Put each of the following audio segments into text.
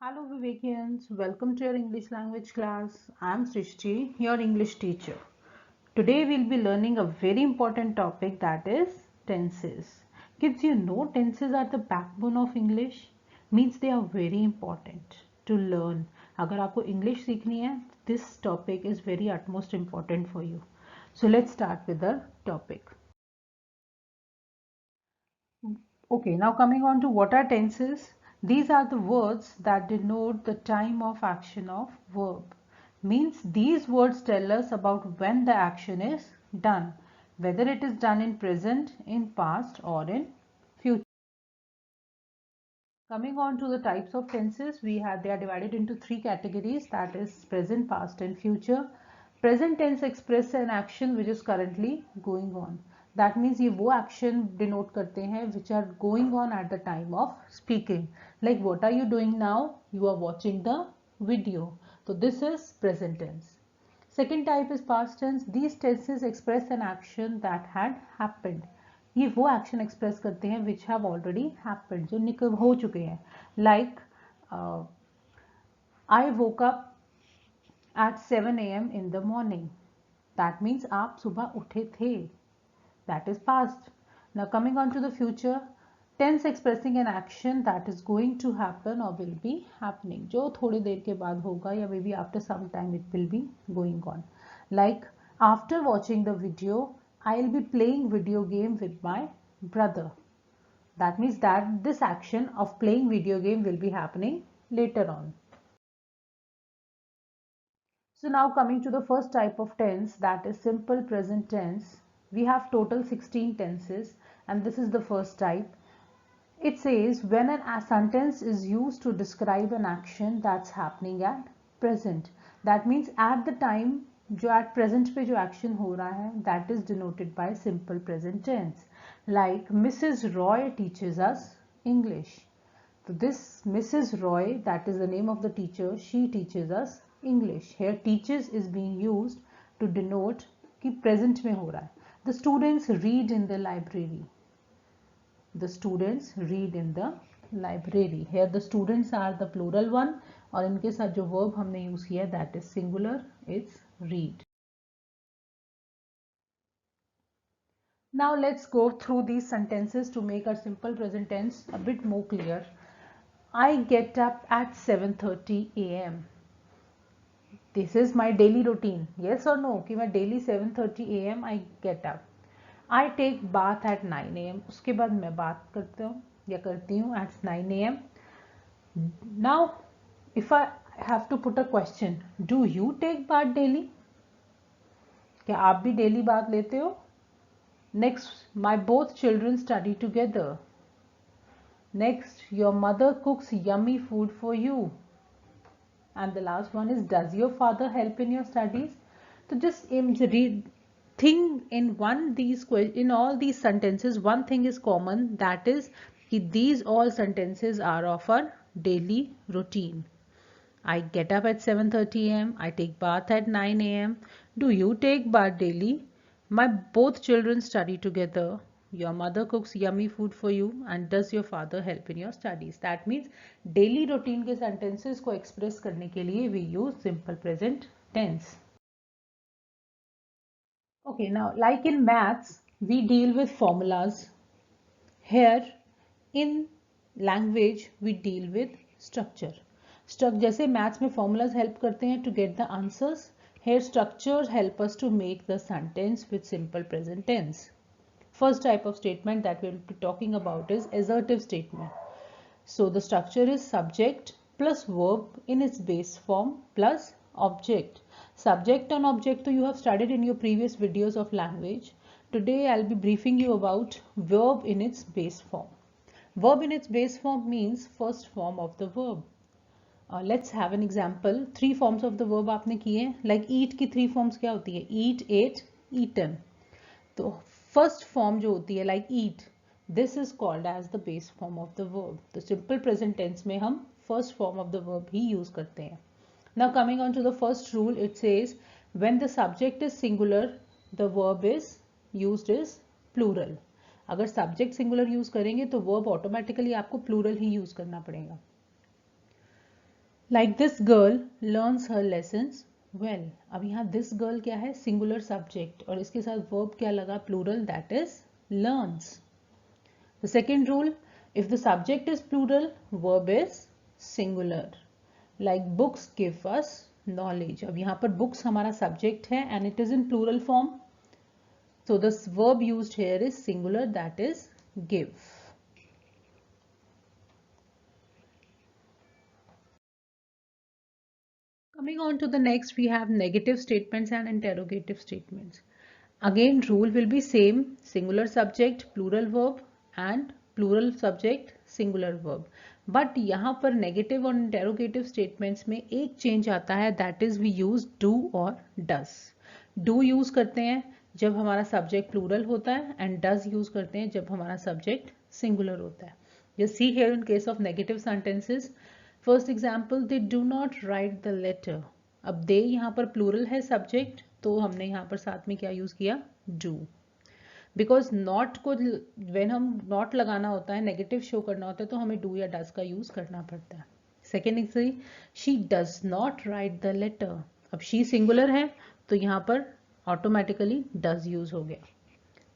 Hello Vivekians, welcome to your English language class. I am Srishti, your English teacher. Today we'll be learning a very important topic, that is tenses. Kids, you know tenses are the backbone of English, means they are very important to learn. अगर आपको English सीखनी है, this topic is very utmost important for you. So let's start with the topic. Okay, now coming on to what are tenses. These are the words that denote the time of action of verb. Means these words tell us about when the action is done, whether it is done in present, in past or in future. Coming on to the types of tenses, they are divided into three categories, that is present, past and future. Present tense express an action which is currently going on. That means ये वो action denote करते हैं which are going on at the time of speaking. Like what are you doing now? You are watching the video. So this is present tense. Second type is past tense. These tenses express an action that had happened. ये वो action express करते हैं which have already happened, जो निकल हो चुके हैं. Like I woke up at 7 AM in the morning. That means आप सुबह उठे थे. That is past. Now coming on to the future, tense expressing an action that is going to happen और विल बी हैपनिंग, जो थोड़ी देर के बाद होगा या maybe after some time it will be going on. Like after watching the video, I'll be playing video game with my brother. That means that this action of playing video game will be happening later on. So now coming to the first type of tense, that is simple present tense. We have total 16 tenses and this is the first type. It says when a sentence is used to describe an action that's happening at present. That means at the time जो at present पे जो action हो रहा है, that is denoted by simple present tense. Like Mrs. Roy teaches us English. So this Mrs. Roy, that is the name of the teacher, she teaches us English. Here teaches is being used to denote कि present में हो रहा है. The students read in the library. The students read in the library. Here the students are the plural one और इनके साथ जो verb हमने use किया that is singular, it's read. Now let's go through these sentences to make our simple present tense a bit more clear. I get up at 7:30 AM. This is my daily routine. Yes or no? कि मैं daily 7:30 AM I get up. I take bath at 9 AM. उसके बाद मैं बात करता हूँ या करती हूँ at 9 AM. Now, if I have to put a question, do you take bath daily? क्या आप भी daily बात लेते हो? Next, my both children study together. Next, your mother cooks yummy food for you. And the last one is, does your father help in your studies? So just read thing in all these sentences, one thing is common, that is these all sentences are of our daily routine. I get up at 7:30 AM. I take bath at 9 AM. Do you take bath daily? My both children study together. Your mother cooks yummy food for you. And does your father help in your studies? That means daily routine के sentences को express करने के लिए we use simple present tense. Okay, now like in maths, we deal with formulas. Here in language, we deal with structure. जैसे maths में formulas help करते हैं to get the answers, here structures help us to make the sentence with simple present tense. First type of statement that we will be talking about is assertive statement. So the structure is subject plus verb in its base form plus object. Subject and object you have studied in your previous videos of language. Today I'll be briefing you about verb in its base form. Verb in its base form means first form of the verb. Let's have an example. Three forms of the verb आपने किए. Like eat की three forms क्या होती है? Eat, ate, eaten. तो first form जो होती है like eat, this is called as the base form of the verb. तो simple present tense में हम first form of the verb he use करते हैं. Now coming on to the first rule, it says when the subject is singular, the verb is used as plural. अगर subject singular use करेंगे तो verb automatically आपको plural ही use करना पड़ेगा. Like this girl learns her lessons well. अब यहाँ this girl क्या है, singular subject, और इसके साथ verb क्या लगा, plural, that is learns. The second rule, if the subject is plural, verb is singular. Like books give us knowledge. अब यहाँ पर books हमारा subject है and it is in plural form. So the verb used here is singular, that is give. Coming on to the next, we have negative statements and interrogative statements. Again, rule will be same, singular subject, plural verb and plural subject, singular verb. But यहाँ पर negative और interrogative statements में एक change आता है, that is we use do और does. Do use करते हैं जब हमारा subject plural होता है and does use करते हैं जब हमारा subject singular होता है. Just see here in case of negative sentences. First example, they do not write the letter. अब they यहाँ पर plural है subject, तो हमने यहाँ पर साथ में क्या use किया, do. Because not को when हम not लगाना होता है, negative show करना होता है, तो हमें do या does का use करना पड़ता है. Second example, she does not write the letter. अब she singular है, तो यहाँ पर automatically does use हो गया.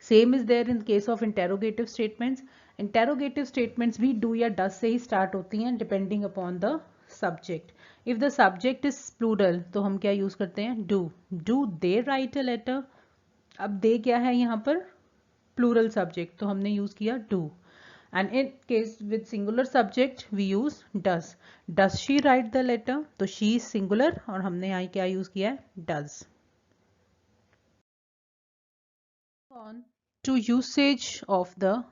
Same is there in case of interrogative statements. Interrogative statements भी do या does से ही start होती हैं depending upon the subject. If the subject is plural तो हम क्या use करते हैं, do. Do they write a letter? अब they क्या है यहाँ पर, plural subject, तो हमने use किया do. And in case with singular subject we use does. Does she write the letter? तो she is singular और हमने यहाँ क्या use किया है, does. On to usage of the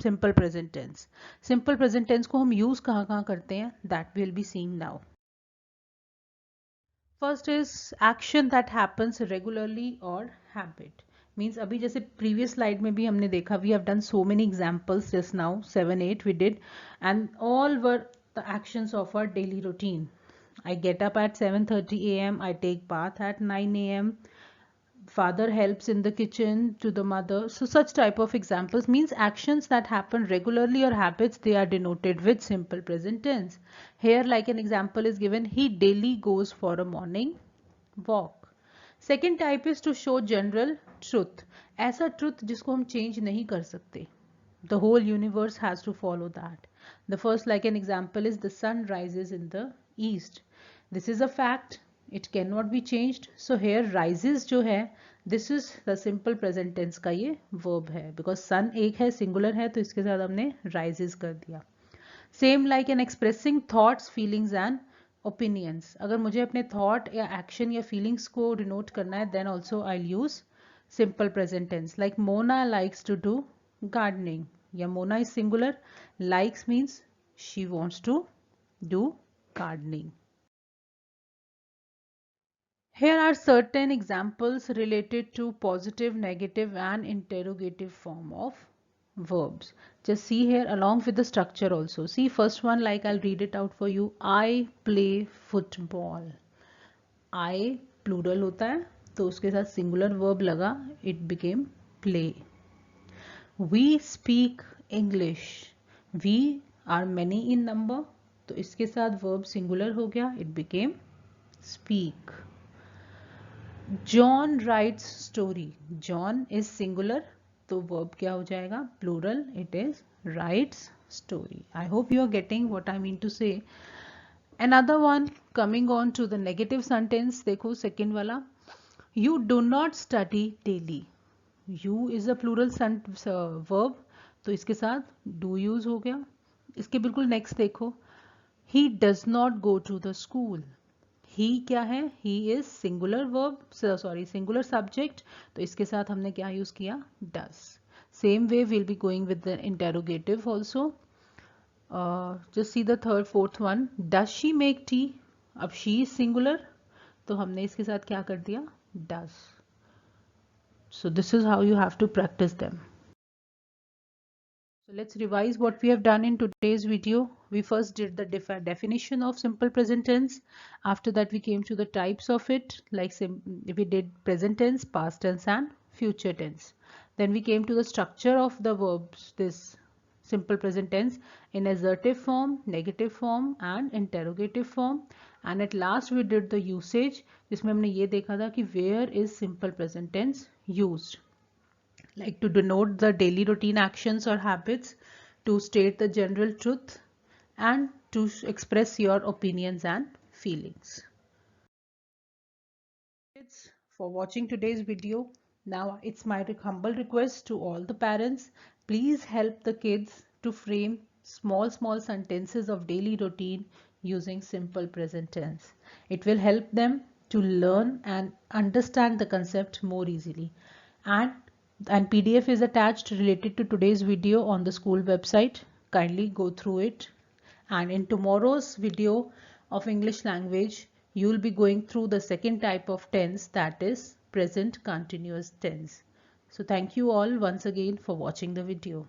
simple present tense. Simple present tense को हम use कहाँ करते हैं, that will be seen now. First is action that happens regularly or habit. Means अभी जैसे previous slide में भी हमने देखा, we have done so many examples just now, 7 8 we did, and all were the actions of our daily routine. I get up at 7:30 a.m. I take bath at 9 a.m. Father helps in the kitchen to the mother. So such type of examples means actions that happen regularly or habits, they are denoted with simple present tense. Here like an example is given, he daily goes for a morning walk. Second type is to show general truth. ऐसा truth जिसको हम change नहीं कर सकते. The whole universe has to follow that. The first like an example is the sun rises in the east. This is a fact. It cannot be changed. So here rises जो है, this is the simple present tense का ये verb है, because sun एक है, singular है, तो इसके साथ हमने rises कर दिया. Same like an expressing thoughts, feelings and opinions. अगर मुझे अपने thought या action या feelings को denote करना है, then also I'll use simple present tense. Like Mona likes to do gardening. या Mona is singular, likes means she wants to do gardening. Here are certain examples related to positive, negative and interrogative form of verbs. Just see here along with the structure also. See first one, like I'll read it out for you. I play football. I plural होता है तो उसके साथ singular verb लगा, it became play. We speak English. We are many in number तो इसके साथ verb singular हो गया, it became speak. John writes story. John is singular, तो verb क्या हो जाएगा, plural, it is writes story. I hope you are getting what I mean to say. Another one coming on to the negative sentence, देखो second वाला, you do not study daily. You is a plural verb, तो इसके साथ do use हो गया. इसके बिल्कुल next देखो, he does not go to the school. He क्या है, he is singular verb, sorry singular subject, तो इसके साथ हमने क्या यूज किया, does. Same way will be going with the interrogative also. Just see the third fourth one, does she make tea. अब she is singular तो हमने इसके साथ क्या कर दिया, does. So this is how you have to practise them. So let's revise what we have done in today's video. We first did the definition of simple present tense. After that we came to the types of it, like we did present tense, past tense and future tense. Then we came to the structure of the verbs, this simple present tense in assertive form, negative form and interrogative form. And at last we did the usage, जिसमें हमने ये देखा था कि where is simple present tense used, like to denote the daily routine actions or habits, to state the general truth, and to express your opinions and feelings. Thanks for watching today's video. Now it's my humble request to all the parents, please help the kids to frame small sentences of daily routine using simple present tense. It will help them to learn and understand the concept more easily. And PDF is attached related to today's video on the school website. Kindly go through it. And in tomorrow's video of English language, you will be going through the second type of tense, that is present continuous tense. So thank you all once again for watching the video.